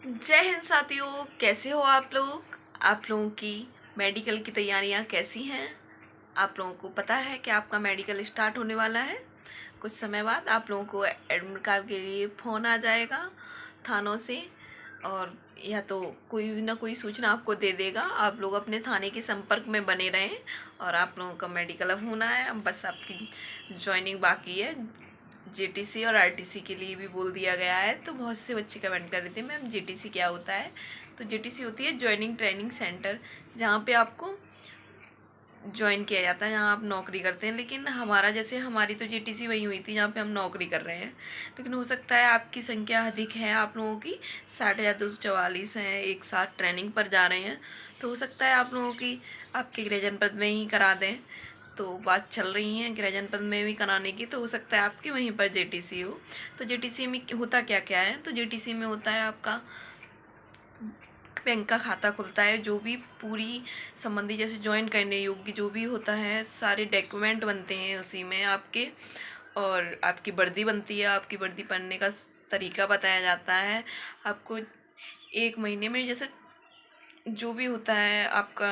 जय हिंद साथियों, कैसे हो आप लोग। आप लोगों की मेडिकल की तैयारियां कैसी हैं। आप लोगों को पता है कि आपका मेडिकल स्टार्ट होने वाला है। कुछ समय बाद आप लोगों को एडमिट कार्ड के लिए फ़ोन आ जाएगा थानों से, और या तो कोई ना कोई सूचना आपको दे देगा। आप लोग अपने थाने के संपर्क में बने रहें और आप लोगों का मेडिकल अब होना है। अब बस आपकी ज्वाइनिंग बाकी है। जेटीसी और आरटीसी के लिए भी बोल दिया गया है। तो बहुत से बच्चे कमेंट कर रहे थे मैम जेटीसी क्या होता है। तो जेटीसी होती है ज्वाइनिंग ट्रेनिंग सेंटर, जहाँ पे आपको ज्वाइन किया जाता है, जहाँ आप नौकरी करते हैं। लेकिन हमारा जैसे हमारी तो जेटीसी वही हुई थी जहाँ पे हम नौकरी कर रहे हैं। लेकिन हो सकता है आपकी संख्या अधिक है, आप लोगों की 60,244 हैं, एक साथ ट्रेनिंग पर जा रहे हैं। तो हो सकता है आप लोगों की आपके गृह जनपद में ही करा दें। तो बात चल रही है गृह जनपद में भी कराने की, तो हो सकता है आपके वहीं पर जेटीसी हो। तो जेटीसी में होता क्या क्या है, तो जेटीसी में होता है आपका बैंक का खाता खुलता है। जो भी पूरी संबंधी जैसे ज्वाइन करने योग्य जो भी होता है, सारे डॉक्यूमेंट बनते हैं उसी में आपके। और आपकी वर्दी बनती है, आपकी वर्दी पहनने का तरीका बताया जाता है आपको। 1 महीने में जैसे जो भी होता है आपका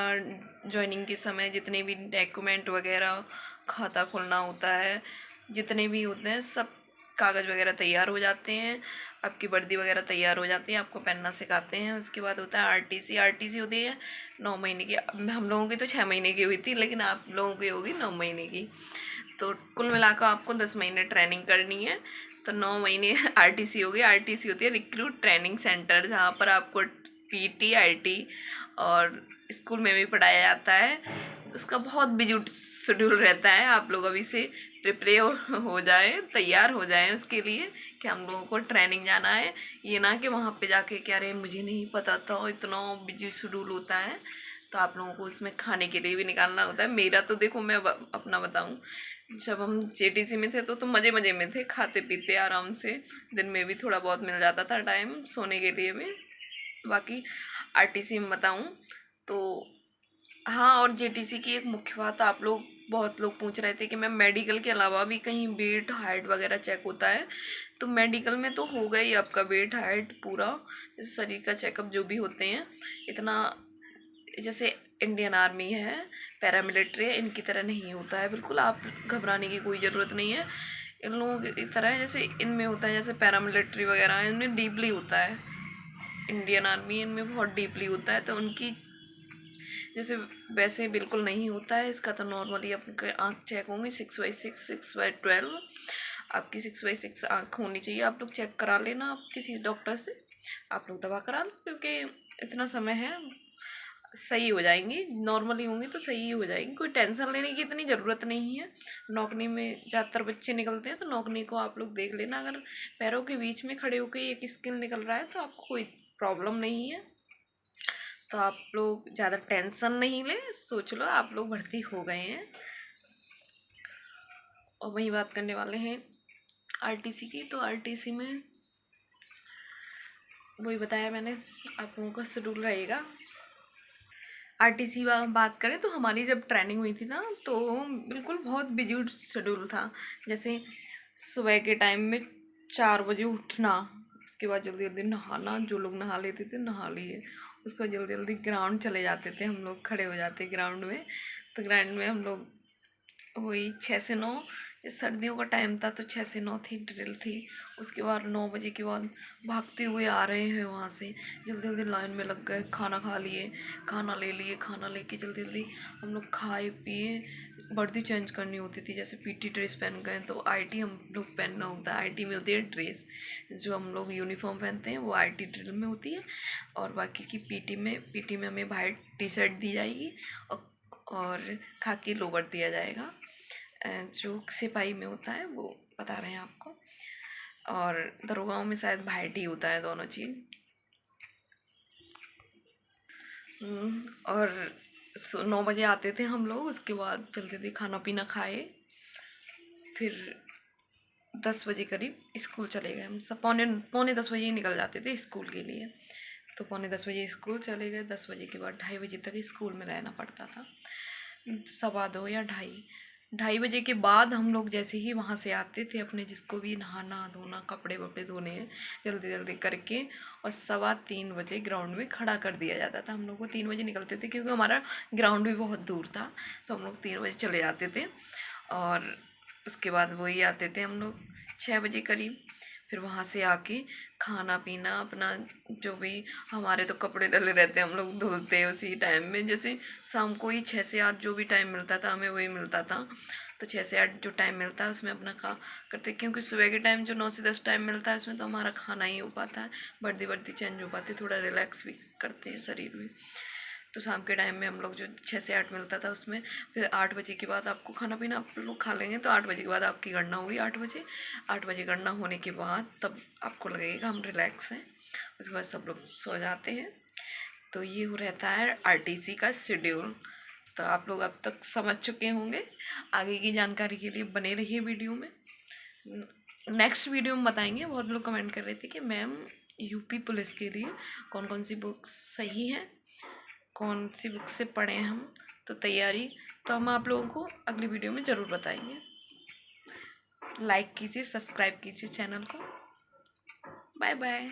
ज्वाइनिंग के समय, जितने भी डॉक्यूमेंट वगैरह, खाता खोलना होता है, जितने भी होते हैं सब कागज़ वगैरह तैयार हो जाते हैं। आपकी वर्दी वगैरह तैयार हो जाती है, आपको पहनना सिखाते हैं। उसके बाद होता है आरटीसी। आरटीसी होती है 9 महीने की। अब हम लोगों की तो 6 महीने की हुई थी, लेकिन आप लोगों की होगी 9 महीने की। तो कुल मिलाकर आपको 10 महीने ट्रेनिंग करनी है। तो 9 महीने आरटीसी होगी। आरटीसी होती है रिक्रूट ट्रेनिंग सेंटर, जहाँ पर आपको पीटी आईटी और स्कूल में भी पढ़ाया जाता है। उसका बहुत बिजी शेड्यूल रहता है। आप लोग अभी से प्रिपेयर हो जाएं, तैयार हो जाएं उसके लिए कि हम लोगों को ट्रेनिंग जाना है। ये ना कि वहाँ पे जाके क्या रहे मुझे नहीं पता था, इतना बिजी शेड्यूल होता है। तो आप लोगों को उसमें खाने के लिए भी निकालना होता है। मेरा तो देखो, मैं अपना बताऊं, जब हम जेटीसी में थे तो मज़े मज़े में थे, खाते पीते आराम से। दिन में भी थोड़ा बहुत मिल जाता था टाइम सोने के लिए भी। बाकी आरटीसी में बताऊं तो हाँ। और जेटीसी की एक मुख्य बात, आप लोग बहुत लोग पूछ रहे थे कि मैम मेडिकल के अलावा भी कहीं वेट हाइट वगैरह चेक होता है। तो मेडिकल में तो हो गई आपका वेट हाइट पूरा, जैसे शरीर का चेकअप जो भी होते हैं इतना। जैसे इंडियन आर्मी है, पैरामिलिट्री है, इनकी तरह नहीं होता है बिल्कुल। आप घबराने की कोई ज़रूरत नहीं है। इन लोगों की तरह है जैसे इनमें होता है, जैसे पैरामिलिट्री वगैरह है, इनमें डीपली होता है। इंडियन आर्मी इनमें बहुत डीपली होता है। तो उनकी जैसे वैसे बिल्कुल नहीं होता है इसका। तो नॉर्मली आपके आँख चेक होंगी 6/6, 6/12। आपकी 6/6 आँख होनी चाहिए। आप लोग चेक करा लेना आप किसी डॉक्टर से, आप लोग दवा करा लो, क्योंकि इतना समय है, सही हो जाएंगी। नॉर्मली होंगी तो सही हो जाएंगी, कोई टेंशन लेने की इतनी ज़रूरत नहीं है। नौकनी में ज़्यादातर बच्चे निकलते हैं, तो नौकनी को आप लोग देख लेना। अगर पैरों के बीच में खड़े होकर एक स्किन निकल रहा है तो आपको कोई प्रॉब्लम नहीं है। तो आप लोग ज़्यादा टेंशन नहीं ले, सोच लो आप लोग भर्ती हो गए हैं। और वही बात करने वाले हैं आरटीसी की। तो आरटीसी में वही बताया मैंने, आप लोगों का शेड्यूल रहेगा। आरटीसी बात करें तो हमारी जब ट्रेनिंग हुई थी ना, तो बिल्कुल बहुत बिजी शेड्यूल था। जैसे सुबह के टाइम में 4 बजे उठना, उसके बाद जल्दी जल्दी नहाना, जो लोग नहा लेते थे नहा लिए। उसके बाद जल्दी जल्दी ग्राउंड चले जाते थे हम लोग, खड़े हो जाते ग्राउंड में। तो ग्राउंड में हम लोग वही 6 से 9, जैसे सर्दियों का टाइम था तो 6 से 9 थी ड्रिल थी। उसके बाद 9 बजे के बाद भागते हुए आ रहे हैं वहाँ से, जल्दी जल्दी लाइन में लग गए, खाना खा लिए, खाना ले लिए, खाना लेके जल्दी जल्दी हम लोग खाए पिए। वर्दी चेंज करनी होती थी, जैसे पीटी ड्रेस पहन गए तो आईटी हम लोग पहनना होता है। आईटी में होती है ड्रेस, जो हम लोग यूनिफॉर्म पहनते हैं वो आईटी ड्रिल में होती है। और बाकी की पीटी में हमें वाइट टी शर्ट दी जाएगी और खाकी लोवर दिया जाएगा। जो सिपाही में होता है वो बता रहे हैं आपको। और दरोगाओं में शायद वाइट ही होता है दोनों चीज़। और 9 बजे आते थे हम लोग। उसके बाद जल्दी जल्दी खाना पीना खाए, फिर 10 बजे करीब स्कूल चले गए। हम सब पौने पौने 10 बजे ही निकल जाते थे स्कूल के लिए। तो पौने 10 बजे स्कूल चले गए। 10 बजे के बाद 2:30 बजे तक स्कूल में रहना पड़ता था, 2:15 या 2:30। 2:30 बजे के बाद हम लोग जैसे ही वहाँ से आते थे, अपने जिसको भी नहाना धोना कपड़े वपड़े धोने हैं जल्दी जल्दी करके, और 3:15 बजे ग्राउंड में खड़ा कर दिया जाता था। हम लोग को 3 बजे निकलते थे क्योंकि हमारा ग्राउंड भी बहुत दूर था, तो हम लोग 3 बजे चले जाते थे। और उसके बाद वही आते थे हम लोग 6 बजे करीब। फिर वहाँ से आके खाना पीना अपना जो भी, हमारे तो कपड़े डले रहते हैं, हम लोग धुलते उसी टाइम में। जैसे शाम को ही 6 से 8 जो भी टाइम मिलता था हमें वही मिलता था, तो 6 से 8 जो टाइम मिलता है उसमें अपना काम करते, क्योंकि सुबह के टाइम जो 9 से 10 टाइम मिलता है उसमें तो हमारा खाना ही हो पाता है, वर्दी वर्दी चेंज हो पाती है, थोड़ा रिलैक्स भी करते हैं शरीर में। तो शाम के टाइम में हम लोग जो 6 से 8 मिलता था उसमें फिर 8 बजे के बाद आपको खाना पीना आप लोग खा लेंगे, तो 8 बजे के बाद आपकी गणना होगी। 8 बजे गणना होने के बाद तब आपको लगेगा हम रिलैक्स हैं, उसके बाद सब लोग सो जाते हैं। तो ये हो रहता है आरटीसी का शेड्यूल। तो आप लोग अब तक समझ चुके होंगे। आगे की जानकारी के लिए बने रहिए वीडियो में। नेक्स्ट वीडियो में बताएंगे। बहुत लोग कमेंट कर रहे थे कि मैम यूपी पुलिस के लिए कौन कौन सी बुक्स सही हैं, कौन सी बुक से पढ़ें हम तो तैयारी, तो हम आप लोगों को अगली वीडियो में ज़रूर बताएंगे। लाइक कीजिए, सब्सक्राइब कीजिए चैनल को। Bye bye.